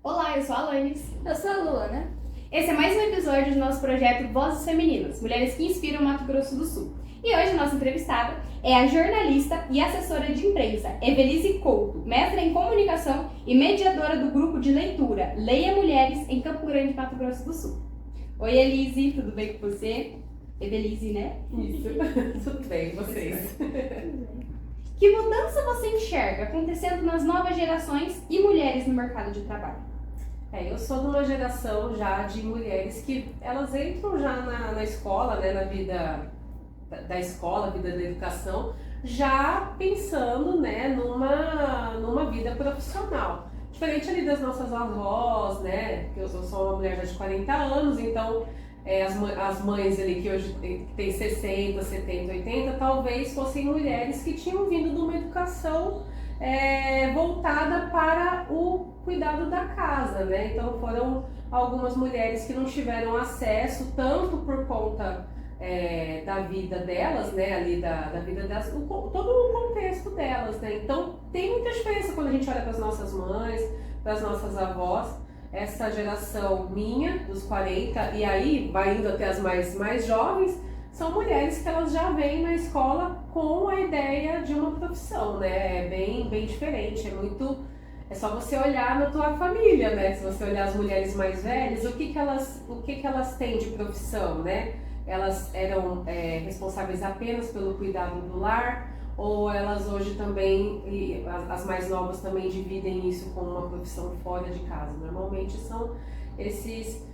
Olá, eu sou a Alanis. Eu sou a Luana. Esse é mais um episódio do nosso projeto Vozes Femininas, mulheres que inspiram o Mato Grosso do Sul. E hoje a nossa entrevistada é a jornalista e assessora de imprensa Evelise Couto, mestra em comunicação e mediadora do grupo de leitura Leia Mulheres em Campo Grande, Mato Grosso do Sul. Oi, Elise, tudo bem com você? Evelise, né? Isso, tudo bem, vocês? Que mudança você enxerga acontecendo nas novas gerações e mulheres no mercado de trabalho? Eu sou de uma geração já de mulheres que elas entram já na escola, né, na vida da escola, vida da educação, já pensando, né, numa vida profissional. Diferente ali das nossas avós, né, que eu sou uma mulher já de 40 anos, então as mães ali que hoje tem 60, 70, 80, talvez fossem mulheres que tinham vindo de uma educação voltada para o cuidado da casa, né? Então foram algumas mulheres que não tiveram acesso tanto por conta da vida delas, né? Ali da vida delas, todo o contexto delas, né? Então tem muita diferença quando a gente olha para as nossas mães, para as nossas avós. Essa geração minha, dos 40, e aí vai indo até as mais jovens, são mulheres que elas já vêm na escola com a ideia de uma profissão, né? É bem diferente, é só você olhar na tua família, né? Se você olhar as mulheres mais velhas, o que que elas têm de profissão, né? Elas eram responsáveis apenas pelo cuidado do lar, ou elas hoje também, e as mais novas também dividem isso com uma profissão fora de casa. Normalmente são esses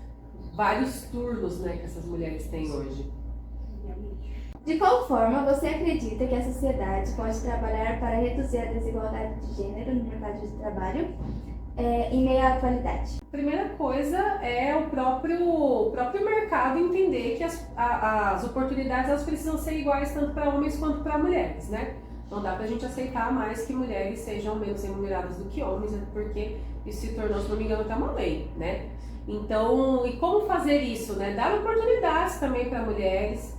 vários turnos, né, que essas mulheres têm hoje. De qual forma você acredita que a sociedade pode trabalhar para reduzir a desigualdade de gênero no mercado de trabalho em meio à atualidade? Primeira coisa é o próprio mercado entender que as oportunidades elas precisam ser iguais tanto para homens quanto para mulheres, né? Não dá pra gente aceitar mais que mulheres sejam menos remuneradas do que homens, porque isso se tornou, se não me engano, até uma lei, né? Então, e como fazer isso, né? Dar oportunidades também para mulheres,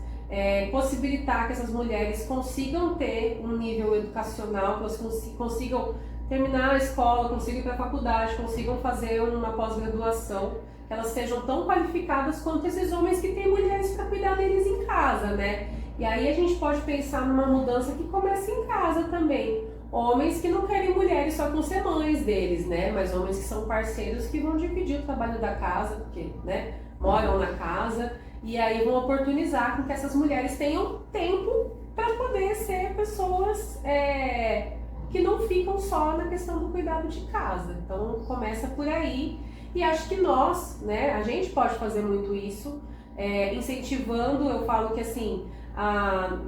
possibilitar que essas mulheres consigam ter um nível educacional, que elas consigam terminar a escola, consigam ir para a faculdade, consigam fazer uma pós-graduação, que elas sejam tão qualificadas quanto esses homens que têm mulheres para cuidar deles em casa, né? E aí a gente pode pensar numa mudança que começa em casa também. Homens que não querem mulheres só com ser mães deles, né? Mas homens que são parceiros que vão dividir o trabalho da casa, porque, né, moram na casa, e aí vão oportunizar com que essas mulheres tenham tempo para poder ser pessoas que não ficam só na questão do cuidado de casa. Então começa por aí, e acho que nós, né, a gente pode fazer muito isso, incentivando. Eu falo que assim,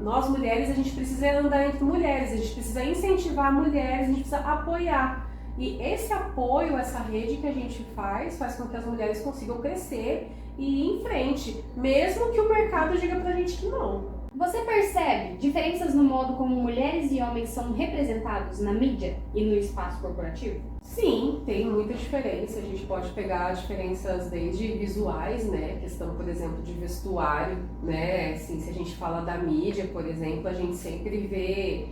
nós mulheres, a gente precisa andar entre mulheres, a gente precisa incentivar mulheres, a gente precisa apoiar. E esse apoio, essa rede que a gente faz com que as mulheres consigam crescer e ir em frente, mesmo que o mercado diga pra gente que não. Você percebe diferenças no modo como mulheres e homens são representados na mídia e no espaço corporativo? Sim, tem muita diferença. A gente pode pegar diferenças desde visuais, né? Questão, por exemplo, de vestuário, né? Assim, se a gente fala da mídia, por exemplo, a gente sempre vê,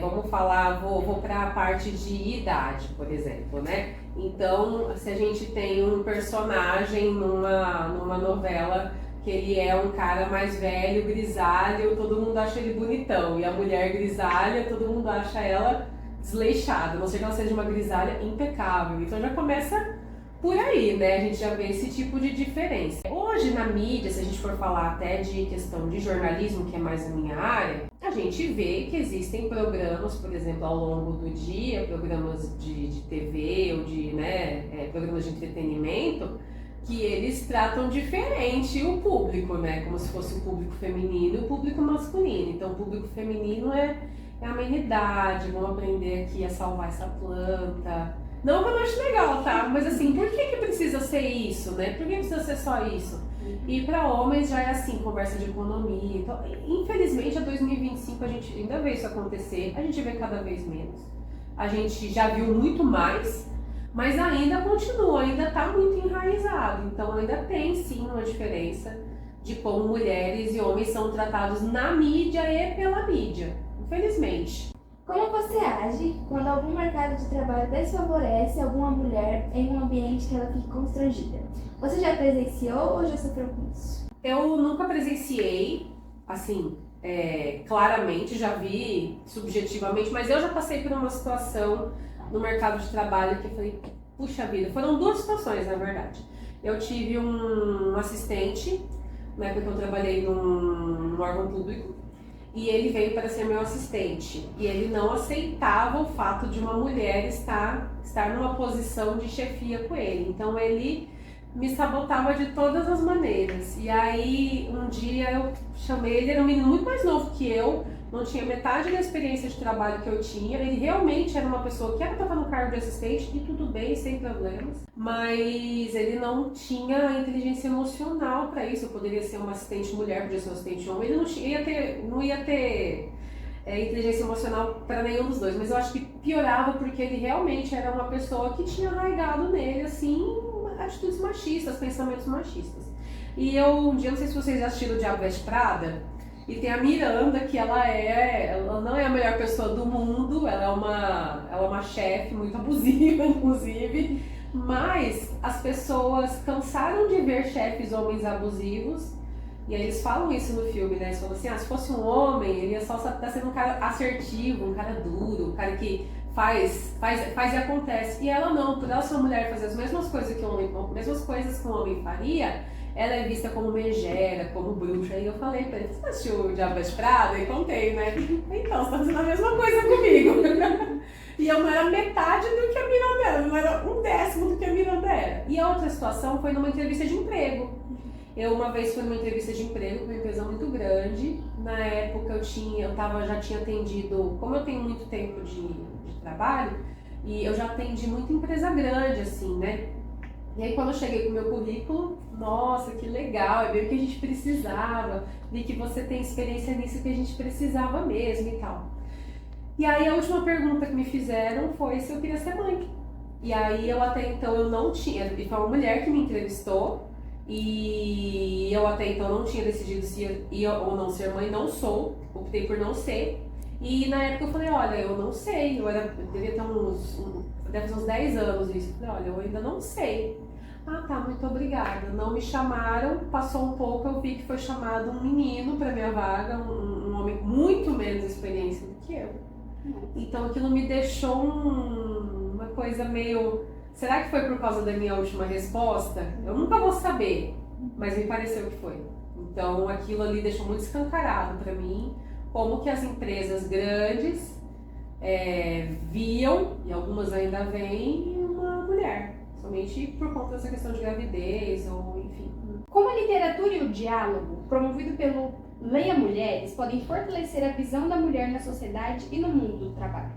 vamos falar, vou para a parte de idade, por exemplo, né? Então, se a gente tem um personagem numa novela que ele é um cara mais velho, grisalho, todo mundo acha ele bonitão, e a mulher grisalha, todo mundo acha ela desleixada, a não ser que ela seja uma grisalha impecável. Então já começa por aí, né? A gente já vê esse tipo de diferença. Hoje na mídia, se a gente for falar até de questão de jornalismo, que é mais a minha área, a gente vê que existem programas, por exemplo, ao longo do dia, programas de TV ou de, programas de entretenimento, que eles tratam diferente o público, né? Como se fosse o público feminino e o público masculino. Então o público feminino é amenidade, vamos aprender aqui a salvar essa planta. Não que eu não acho legal, tá? Mas assim, por que precisa ser isso, né? Por que precisa ser só isso? E para homens já é assim, conversa de economia. Então, infelizmente, a 2025 a gente ainda vê isso acontecer, a gente vê cada vez menos. A gente já viu muito mais, mas ainda continua, ainda está muito enraizado. Então ainda tem sim uma diferença de como mulheres e homens são tratados na mídia e pela mídia, infelizmente. Como você age quando algum mercado de trabalho desfavorece alguma mulher em um ambiente que ela fique constrangida? Você já presenciou ou já sofreu com isso? Eu nunca presenciei, assim, claramente, já vi subjetivamente, mas eu já passei por uma situação no mercado de trabalho que eu falei, puxa vida, foram duas situações, na verdade. Eu tive um assistente, na época que eu trabalhei num órgão público, e ele veio para ser meu assistente. E ele não aceitava o fato de uma mulher estar numa posição de chefia com ele. Então ele me sabotava de todas as maneiras. E aí um dia eu chamei ele, era um menino muito mais novo que eu, não tinha metade da experiência de trabalho que eu tinha. Ele realmente era uma pessoa que era para estar no cargo de assistente e tudo bem, sem problemas. Mas ele não tinha inteligência emocional para isso. Eu poderia ser uma assistente mulher, poderia ser um assistente homem. Ele não ia ter inteligência emocional para nenhum dos dois. Mas eu acho que piorava porque ele realmente era uma pessoa que tinha arraigado nele, assim, atitudes machistas, pensamentos machistas. E um dia, não sei se vocês já assistiram o Diabo Veste Prada, e tem a Miranda, que ela não é a melhor pessoa do mundo, ela é uma chefe muito abusiva, inclusive, mas as pessoas cansaram de ver chefes homens abusivos, e aí eles falam isso no filme, né? Eles falam assim, se fosse um homem, ele ia só estar sendo um cara assertivo, um cara duro, um cara que faz e acontece. E ela não, por ela ser uma mulher e fazer as mesmas coisas que um homem faria, ela é vista como megera, como bruxa. E eu falei pra ele, você assistiu o Diabo Veste Prada? E contei, né? Então, você tá fazendo a mesma coisa comigo. E eu não era metade do que a Miranda era, não era 1/10 do que a Miranda era. E a outra situação foi numa entrevista de emprego. Eu uma vez fui numa entrevista de emprego com uma empresa muito grande. Na época eu já tinha atendido, como eu tenho muito tempo de trabalho, e eu já atendi muita empresa grande, assim, né? E aí quando eu cheguei com o meu currículo, nossa, que legal, é bem o que a gente precisava, vi que você tem experiência nisso que a gente precisava mesmo e tal. E aí a última pergunta que me fizeram foi se eu queria ser mãe. E aí eu até então eu não tinha, e foi uma mulher que me entrevistou, e eu até então não tinha decidido se ia ou não ser mãe, não sou, optei por não ser. E na época eu falei, olha, eu não sei, devia ter deve ter uns 10 anos isso. Eu falei, olha, eu ainda não sei. Ah, tá, muito obrigada. Não me chamaram, passou um pouco, eu vi que foi chamado um menino para minha vaga, um homem com muito menos experiência do que eu. Então aquilo me deixou uma coisa meio... Será que foi por causa da minha última resposta? Eu nunca vou saber, mas me pareceu que foi. Então aquilo ali deixou muito escancarado para mim como que as empresas grandes viam, e algumas ainda veem, uma mulher, somente por conta dessa questão de gravidez ou enfim. Como a literatura e o diálogo, promovido pelo Leia Mulheres, podem fortalecer a visão da mulher na sociedade e no mundo do trabalho?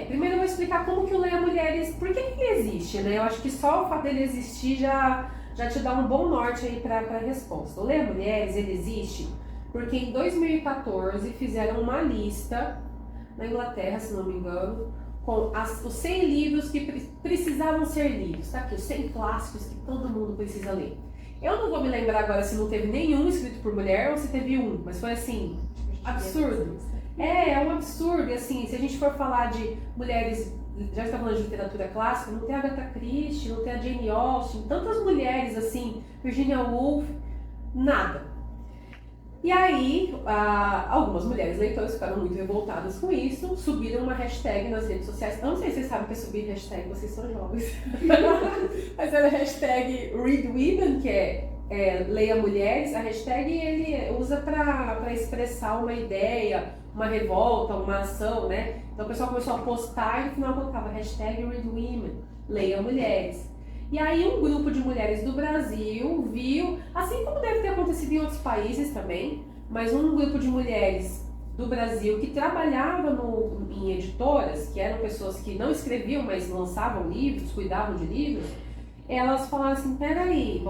Primeiro eu vou explicar como que o Leia Mulheres, por que ele existe, né? Eu acho que só o fato dele existir já te dá um bom norte aí para a resposta. O Leia Mulheres, ele existe porque em 2014 fizeram uma lista na Inglaterra, se não me engano, com os 100 livros que precisavam ser lidos. Tá aqui, os 100 clássicos que todo mundo precisa ler. Eu não vou me lembrar agora se não teve nenhum escrito por mulher ou se teve um, mas foi assim, absurdo. É um absurdo. E assim, se a gente for falar de mulheres, já está falando de literatura clássica, não tem a Agatha Christie, não tem a Jane Austen, tantas mulheres assim, Virginia Woolf, nada. E aí, algumas mulheres leitoras ficaram muito revoltadas com isso, subiram uma hashtag nas redes sociais. Eu não sei se vocês sabem o que é subir hashtag, vocês são jovens. Mas era a hashtag ReadWomen, que é Leia Mulheres. A hashtag ele usa para expressar uma ideia, uma revolta, uma ação, né? Então o pessoal começou a postar e no final colocava hashtag ReadWomen, Leia Mulheres. E aí um grupo de mulheres do Brasil viu, assim como deve ter acontecido em outros países também, mas um grupo de mulheres do Brasil que trabalhava em editoras, que eram pessoas que não escreviam, mas lançavam livros, cuidavam de livros, elas falaram assim, peraí,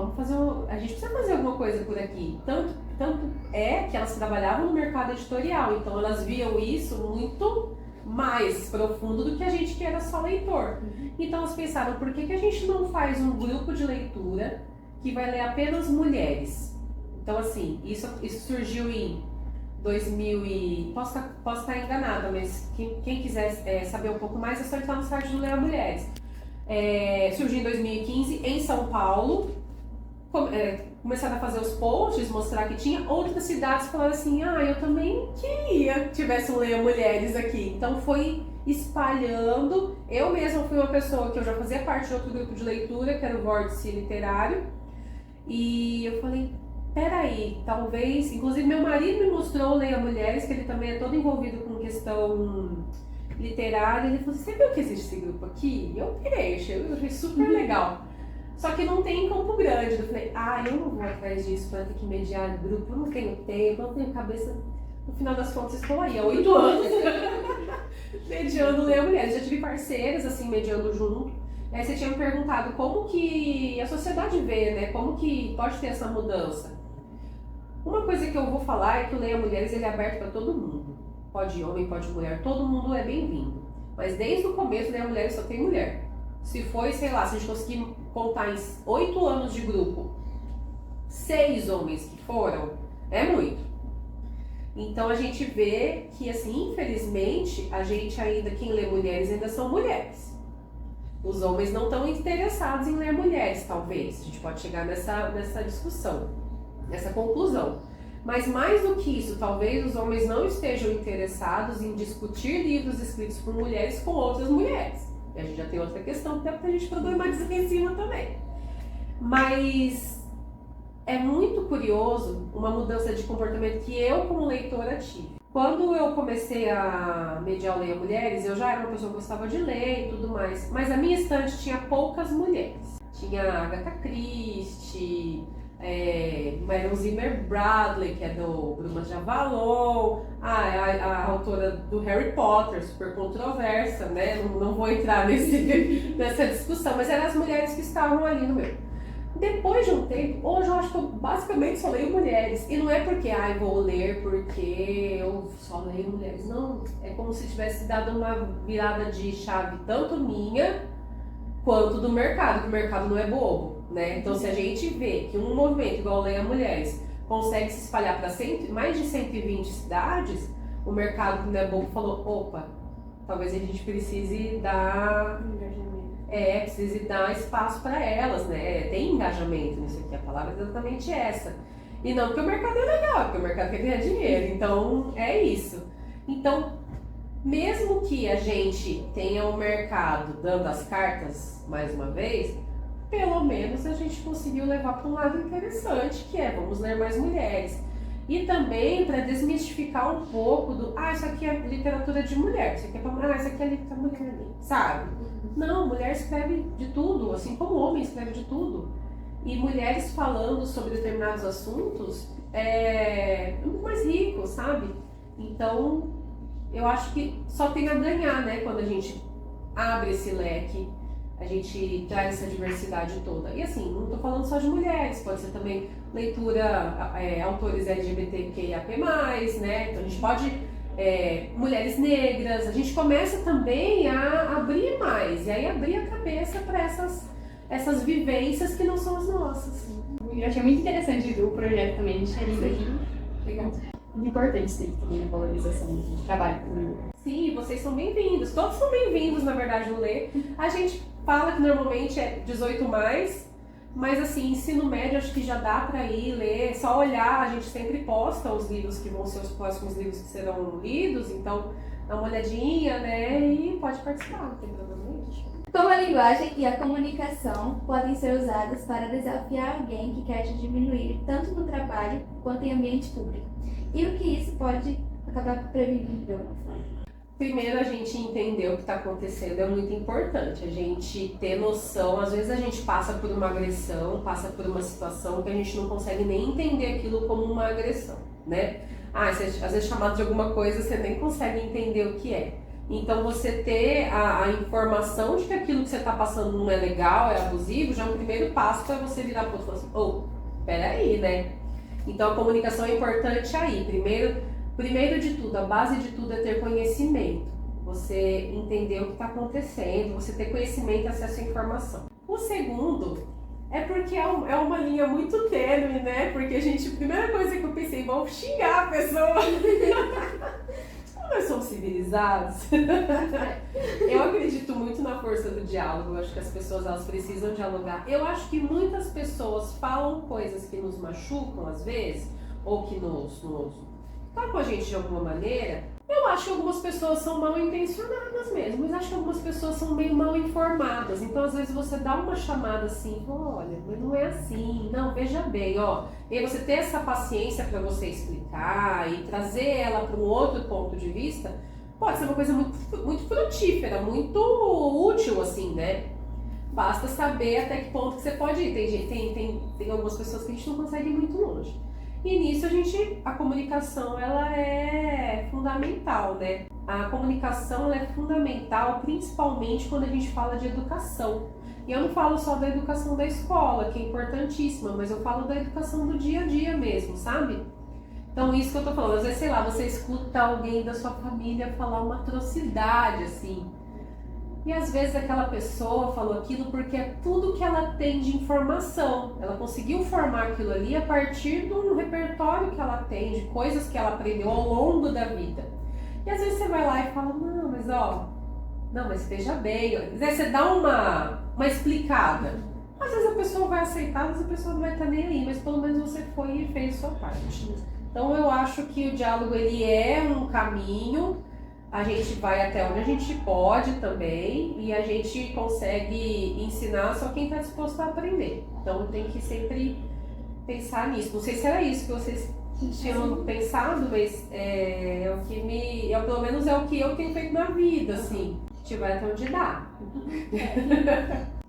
a gente precisa fazer alguma coisa por aqui. Tanto é que elas trabalhavam no mercado editorial, então elas viam isso muito mais profundo do que a gente que era só leitor. Então elas pensaram, por que a gente não faz um grupo de leitura que vai ler apenas mulheres? Então assim, isso surgiu em posso estar enganada, mas quem quiser saber um pouco mais é só entrar no site do Leia Mulheres. Surgiu em 2015 em São Paulo, começaram a fazer os posts, mostrar que tinha. Outras cidades falaram assim, eu também queria que tivesse um Leia Mulheres aqui. Então foi espalhando. Eu mesma fui uma pessoa que eu já fazia parte de outro grupo de leitura, que era o Vórtice Literário, e eu falei, peraí, talvez, inclusive meu marido me mostrou o Leia Mulheres, que ele também é todo envolvido com questão literária, ele falou assim, você viu que existe esse grupo aqui? Eu achei super legal. Só que não tem em Campo Grande. Eu falei, eu não vou atrás disso para ter que mediar grupo, eu não tenho tempo, eu não tenho cabeça. No final das contas, estou aí há 8 anos mediando Leia Mulheres. Já tive parceiras, assim, mediando junto. Aí você tinha me perguntado como que a sociedade vê, né? Como que pode ter essa mudança. Uma coisa que eu vou falar é que o Leia Mulheres ele é aberto para todo mundo. Pode homem, pode mulher, todo mundo é bem-vindo. Mas desde o começo, Leia Mulheres só tem mulher. Se foi, sei lá, se a gente conseguir contar em 8 anos de grupo, 6 homens que foram, é muito. Então a gente vê que, assim, infelizmente, a gente ainda, quem lê mulheres ainda são mulheres. Os homens não estão interessados em ler mulheres, talvez. A gente pode chegar nessa discussão, nessa conclusão. Mas mais do que isso, talvez os homens não estejam interessados em discutir livros escritos por mulheres com outras mulheres. E a gente já tem outra questão que dá pra gente problematizar aqui em cima também. Mas é muito curioso uma mudança de comportamento que eu, como leitora, tive. Quando eu comecei a mediar o Leia Mulheres, eu já era uma pessoa que gostava de ler e tudo mais. Mas a minha estante tinha poucas mulheres. Tinha a Agatha Christie, Marion Zimmer Bradley, que é do Brumas de Avalon, a autora do Harry Potter, super controversa, né? Não vou entrar nessa discussão, mas eram as mulheres que estavam ali no meu. Depois de um tempo, hoje eu acho que eu basicamente só leio mulheres. E não é porque, vou ler porque eu só leio mulheres. Não, é como se tivesse dado uma virada de chave tanto minha quanto do mercado, que o mercado não é bobo, né? Então se a gente vê que um movimento igual o Leia Mulheres consegue se espalhar para mais de 120 cidades, o mercado que não é bobo falou, opa, talvez a gente precise dar espaço para elas, né? Tem engajamento nisso aqui, a palavra é exatamente essa. E não porque o mercado é legal, porque o mercado quer ganhar dinheiro, então é isso. Então, mesmo que a gente tenha o mercado dando as cartas, mais uma vez, pelo menos a gente conseguiu levar para um lado interessante, que é vamos ler mais mulheres. E também para desmistificar um pouco do, isso aqui é literatura de mulher, isso aqui é para isso aqui é literatura de mulher, sabe? Não, mulher escreve de tudo, assim como homem escreve de tudo. E mulheres falando sobre determinados assuntos é muito mais rico, sabe? Então, eu acho que só tem a ganhar, né? Quando a gente abre esse leque, a gente traz essa diversidade toda. E assim, não estou falando só de mulheres, pode ser também leitura, autores LGBTQIAP+, né? Então a gente pode... mulheres negras, a gente começa também a abrir mais, e aí abrir a cabeça para essas vivências que não são as nossas. Eu achei muito interessante o projeto também, a gente ter lido aqui. Legal. Muito importante ter também a valorização do trabalho público. Sim, vocês são bem-vindos, todos são bem-vindos, na verdade, no Ler. A gente fala que normalmente é 18+, mas assim, ensino médio acho que já dá para ir ler, só olhar, a gente sempre posta os livros que vão ser os próximos livros que serão lidos, então dá uma olhadinha, né, e pode participar, não tem problema nenhum. Como a linguagem e a comunicação podem ser usadas para desafiar alguém que quer te diminuir tanto no trabalho quanto em ambiente público? E o que isso pode acabar prevenindo de alguma forma? Primeiro, a gente entender o que está acontecendo é muito importante, a gente ter noção, às vezes a gente passa por uma agressão, passa por uma situação que a gente não consegue nem entender aquilo como uma agressão, né? Às vezes chamado de alguma coisa, você nem consegue entender o que é. Então você ter a informação de que aquilo que você está passando não é legal, é abusivo, já é um primeiro passo para você virar para o outro e falar assim, peraí, né? Então a comunicação é importante aí, Primeiro de tudo, a base de tudo é ter conhecimento. Você entender o que está acontecendo, você ter conhecimento e acesso à informação. O segundo É porque é uma linha muito tênue, né? Porque a primeira coisa que eu pensei, vamos xingar a pessoa. Nós somos civilizados. Eu acredito muito na força do diálogo. Eu acho que as pessoas elas precisam dialogar. Eu acho que muitas pessoas falam coisas que nos machucam às vezes, ou que nos tocam a gente de alguma maneira. Eu acho que algumas pessoas são mal intencionadas mesmo, mas acho que algumas pessoas são meio mal informadas. Então, às vezes, você dá uma chamada assim, olha, mas não é assim, não, veja bem, ó. E aí você ter essa paciência para você explicar e trazer ela para um outro ponto de vista, pode ser uma coisa muito frutífera, muito útil, assim, né? Basta saber até que ponto que você pode ir. Tem algumas pessoas que a gente não consegue ir muito longe. E nisso a comunicação ela é fundamental, né? A comunicação ela é fundamental principalmente quando a gente fala de educação. E eu não falo só da educação da escola, que é importantíssima, mas eu falo da educação do dia a dia mesmo, sabe? Então isso que eu tô falando, às vezes, sei lá, você escuta alguém da sua família falar uma atrocidade, assim. E às vezes aquela pessoa falou aquilo porque é tudo que ela tem de informação. Ela conseguiu formar aquilo ali a partir de um repertório que ela tem, de coisas que ela aprendeu ao longo da vida. E às vezes você vai lá e fala, não, mas veja bem. Às vezes você dá uma explicada. Às vezes a pessoa vai aceitar, às vezes a pessoa não vai estar nem aí, mas pelo menos você foi e fez a sua parte. Então eu acho que o diálogo ele é um caminho. A gente vai até onde a gente pode também e a gente consegue ensinar só quem está disposto a aprender. Então tem que sempre pensar nisso. Não sei se era isso que vocês tinham pensado, mas pelo menos é o que eu tenho feito na vida, assim. A gente vai até onde dá.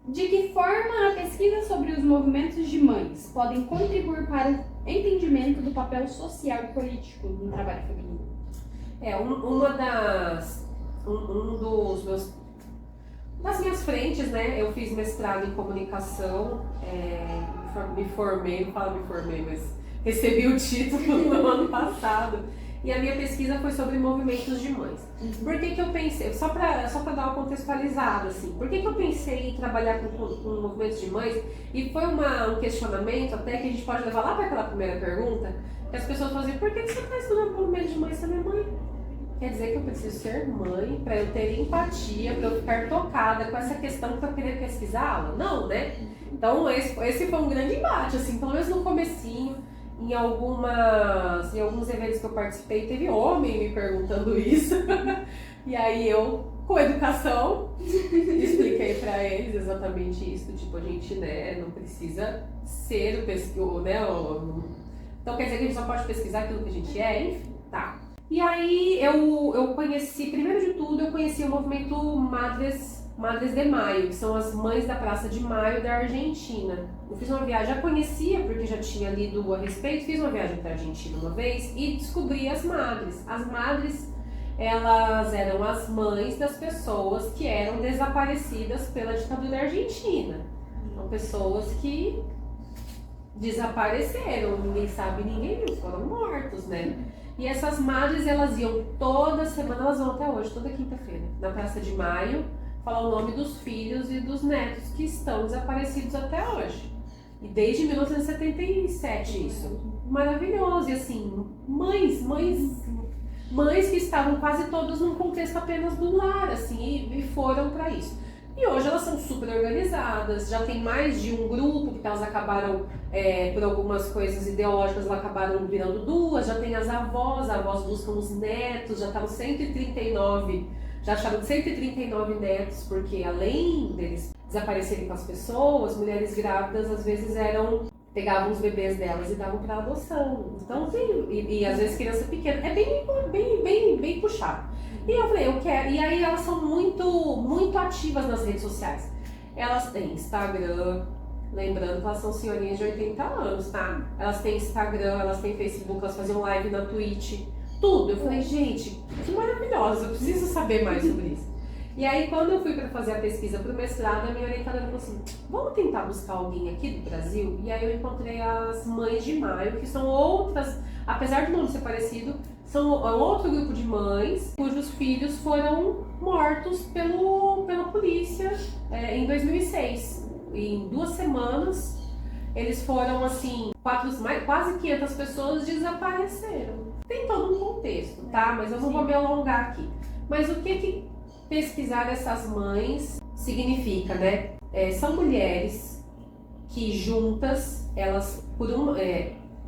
De que forma a pesquisa sobre os movimentos de mães podem contribuir para o entendimento do papel social e político no trabalho feminino? Das minhas frentes, né, eu fiz mestrado em comunicação, me formei, não falo me formei, mas recebi o título no ano passado, e a minha pesquisa foi sobre movimentos de mães. Por que eu pensei, só para dar uma contextualizada, assim, por que eu pensei em trabalhar com movimentos de mães, e foi um questionamento até que a gente pode levar lá para aquela primeira pergunta, que as pessoas faziam, por que você está estudando movimento de mãe se você não é mãe? Quer dizer que eu preciso ser mãe para eu ter empatia, para eu ficar tocada com essa questão para eu querer pesquisá-la? Não, né? Então esse foi um grande embate, assim, pelo menos no comecinho, em alguns eventos que eu participei, teve homem me perguntando isso. E aí eu, com educação, expliquei para eles exatamente isso, tipo, a gente, né, não precisa ser o pesquisador, né? Então quer dizer que a gente só pode pesquisar aquilo que a gente é? Enfim, tá. E aí eu conheci, primeiro de tudo, eu conheci o movimento Madres de Maio, que são as mães da Praça de Maio da Argentina. Eu fiz uma viagem, já conhecia porque já tinha lido a respeito, fiz uma viagem para a Argentina uma vez e descobri as madres. As madres, elas eram as mães das pessoas que eram desaparecidas pela ditadura argentina. São pessoas que desapareceram, ninguém sabe, ninguém viu, foram mortos, né? E essas madres, elas iam toda semana, elas vão até hoje, toda quinta-feira, na Praça de Maio, falar o nome dos filhos e dos netos que estão desaparecidos até hoje. E desde 1977 isso. Maravilhoso. E assim, mães que estavam quase todas num contexto apenas do lar, assim, e foram para isso. E hoje elas são super organizadas, já tem mais de um grupo, porque elas acabaram, por algumas coisas ideológicas, elas acabaram virando duas, já tem as avós buscam os netos, já estavam 139, já acharam 139 netos, porque além deles desaparecerem com as pessoas, mulheres grávidas às vezes pegavam os bebês delas e davam para adoção. Então, e às vezes criança pequena, é bem puxado. E eu falei, eu quero. E aí elas são muito ativas nas redes sociais. Elas têm Instagram, lembrando que elas são senhorinhas de 80 anos, tá? Elas têm Instagram, elas têm Facebook, elas faziam live na Twitch, tudo. Eu falei, gente, que maravilhosa, eu preciso saber mais sobre isso. E aí, quando eu fui para fazer a pesquisa para o mestrado, a minha orientadora falou assim, vamos tentar buscar alguém aqui do Brasil? E aí eu encontrei as Mães de Maio, que são outras, apesar do nome ser parecido, são outro grupo de mães cujos filhos foram mortos pela polícia em 2006. em 2 semanas, eles foram assim, quase 500 pessoas desapareceram. Tem todo um contexto, tá? Mas eu não vou me alongar aqui. Mas o que pesquisar essas mães significa, né? São mulheres que juntas, elas,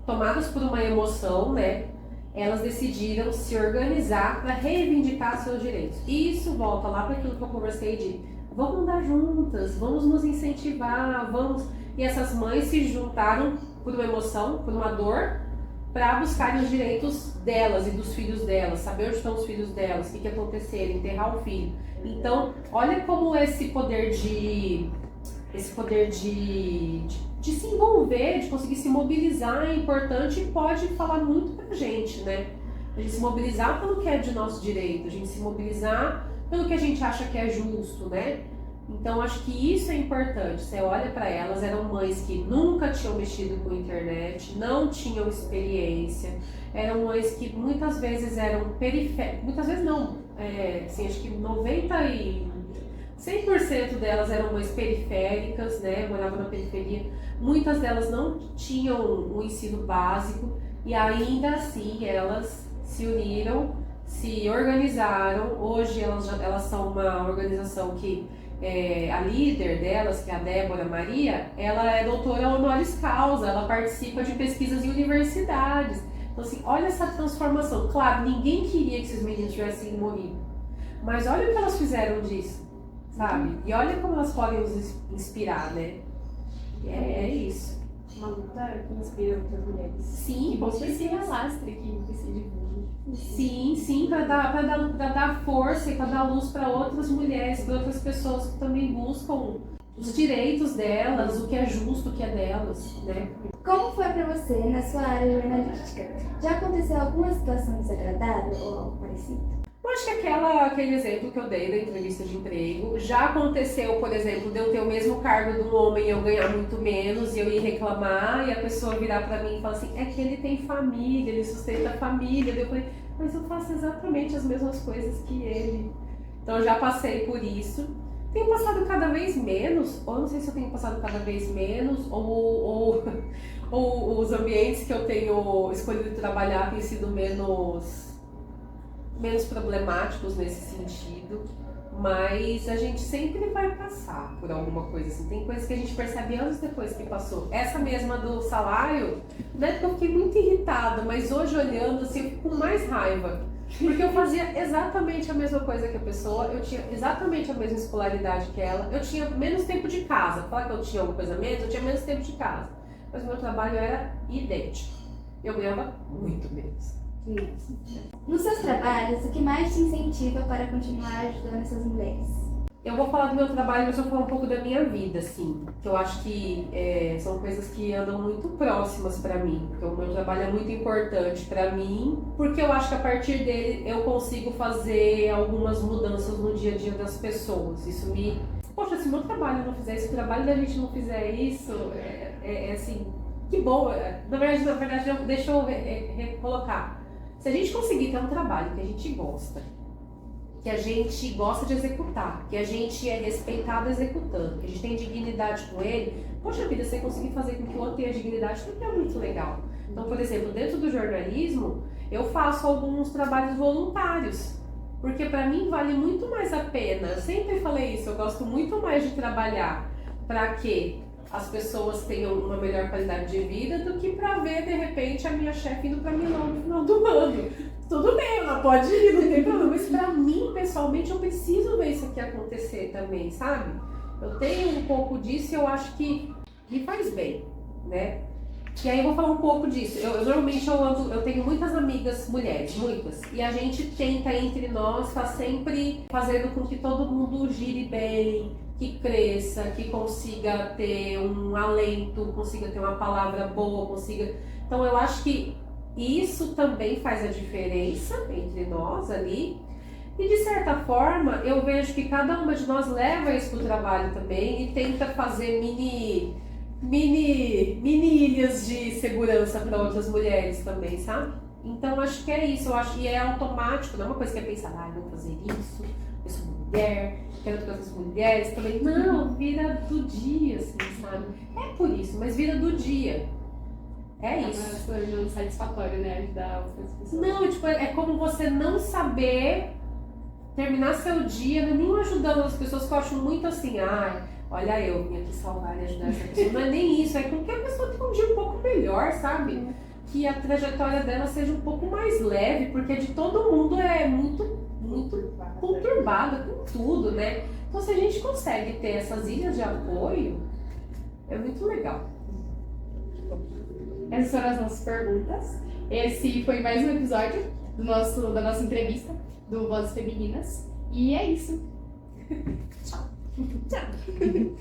tomadas por uma emoção, né? Elas decidiram se organizar para reivindicar seus direitos. E isso volta lá para aquilo que eu conversei de vamos andar juntas, vamos nos incentivar, vamos... E essas mães se juntaram por uma emoção, por uma dor, para buscarem os direitos delas e dos filhos delas, saber onde estão os filhos delas, o que aconteceu, enterrar o filho. Então, olha como esse poder de se envolver, de conseguir se mobilizar é importante e pode falar muito pra gente, né? A gente se mobilizar pelo que é de nosso direito, a gente se mobilizar pelo que a gente acha que é justo, né? Então, acho que isso é importante. Você olha para elas, eram mães que nunca tinham mexido com a internet, não tinham experiência, eram mães que muitas vezes eram periféricas, muitas vezes não, assim, acho que 100% delas eram mães periféricas, né, moravam na periferia, muitas delas não tinham o ensino básico e ainda assim elas se uniram, se organizaram. Hoje elas são uma organização que a líder delas, que é a Débora Maria, ela é doutora honoris causa, ela participa de pesquisas em universidades. Então assim, olha essa transformação. Claro, ninguém queria que esses meninos tivessem morrido, mas olha o que elas fizeram disso, sabe? E olha como elas podem nos inspirar, né? É isso. Uma luta que inspira outras mulheres. Sim, com certeza. Esse lastre que se divulga. Sim, para dar força e para dar luz para outras mulheres, para outras pessoas que também buscam os direitos delas, o que é justo, o que é delas, né? Como foi para você na sua área jornalística? Já aconteceu alguma situação desagradável ou algo parecido? Eu acho que aquele exemplo que eu dei da entrevista de emprego, já aconteceu, por exemplo, de eu ter o mesmo cargo de um homem e eu ganhar muito menos e eu ir reclamar e a pessoa virar pra mim e falar assim, é que ele tem família, ele sustenta a família. Eu falei, mas eu faço exatamente as mesmas coisas que ele. Então eu já passei por isso. Tenho passado cada vez menos, ou não sei se eu tenho passado cada vez menos, ou os ambientes que eu tenho escolhido trabalhar têm sido menos problemáticos nesse sentido, mas a gente sempre vai passar por alguma coisa assim. Tem coisas que a gente percebe anos depois que passou. Essa mesma do salário, né, porque eu fiquei muito irritada, mas hoje olhando assim, eu fico com mais raiva, porque eu fazia exatamente a mesma coisa que a pessoa, eu tinha exatamente a mesma escolaridade que ela, eu tinha menos tempo de casa. Falar que eu tinha alguma coisa a menos, eu tinha menos tempo de casa, mas o meu trabalho era idêntico. Eu ganhava muito menos. Nos seus trabalhos, o que mais te incentiva para continuar ajudando essas mulheres? Eu vou falar do meu trabalho, mas eu vou falar um pouco da minha vida, assim, que eu acho que são coisas que andam muito próximas para mim, porque o meu trabalho é muito importante para mim, porque eu acho que a partir dele eu consigo fazer algumas mudanças no dia a dia das pessoas. Isso me... Poxa, se o meu trabalho não fizer isso, se o trabalho da gente não fizer isso, assim, que bom. Na verdade, deixa eu recolocar. Se a gente conseguir ter um trabalho que a gente gosta de executar, que a gente é respeitado executando, que a gente tem dignidade com ele, poxa vida, se você conseguir fazer com que o outro tenha dignidade, tudo é muito legal. Então, por exemplo, dentro do jornalismo, eu faço alguns trabalhos voluntários, porque para mim vale muito mais a pena. Eu sempre falei isso, eu gosto muito mais de trabalhar para que as pessoas tenham uma melhor qualidade de vida do que para ver, de repente, a minha chefe indo para Milão no final do ano. Tudo bem, ela pode ir, não tem problema, mas para mim, pessoalmente, eu preciso ver isso aqui acontecer também, sabe? Eu tenho um pouco disso e eu acho que me faz bem, né? E aí eu vou falar um pouco disso. Normalmente eu tenho muitas amigas mulheres, muitas, e a gente tenta entre nós estar sempre fazendo com que todo mundo gire bem, que cresça, que consiga ter um alento, consiga ter uma palavra boa, consiga... Então eu acho que isso também faz a diferença entre nós ali. E de certa forma, eu vejo que cada uma de nós leva isso para o trabalho também e tenta fazer mini ilhas de segurança para outras mulheres também, sabe? Então acho que é isso, eu acho que é automático, não é uma coisa que é pensar, eu vou fazer isso, eu sou mulher, quero todas as mulheres também. Não, vida do dia, assim, sabe? É por isso, mas vida do dia. É isso. Não satisfatório, né? Ajudar outras pessoas. Não, tipo, é como você não saber terminar seu dia, não é nem ajudando as pessoas, que eu acho muito assim, olha, eu vim aqui salvar e ajudar essa pessoa. Não é nem isso, é com que a pessoa tenha um dia um pouco melhor, sabe? Que a trajetória dela seja um pouco mais leve, porque de todo mundo é muito conturbada com tudo, né? Então se a gente consegue ter essas ilhas de apoio, é muito legal. Essas foram as nossas perguntas. Esse foi mais um episódio da nossa entrevista do Vozes Femininas. E é isso. Tchau. Tchau.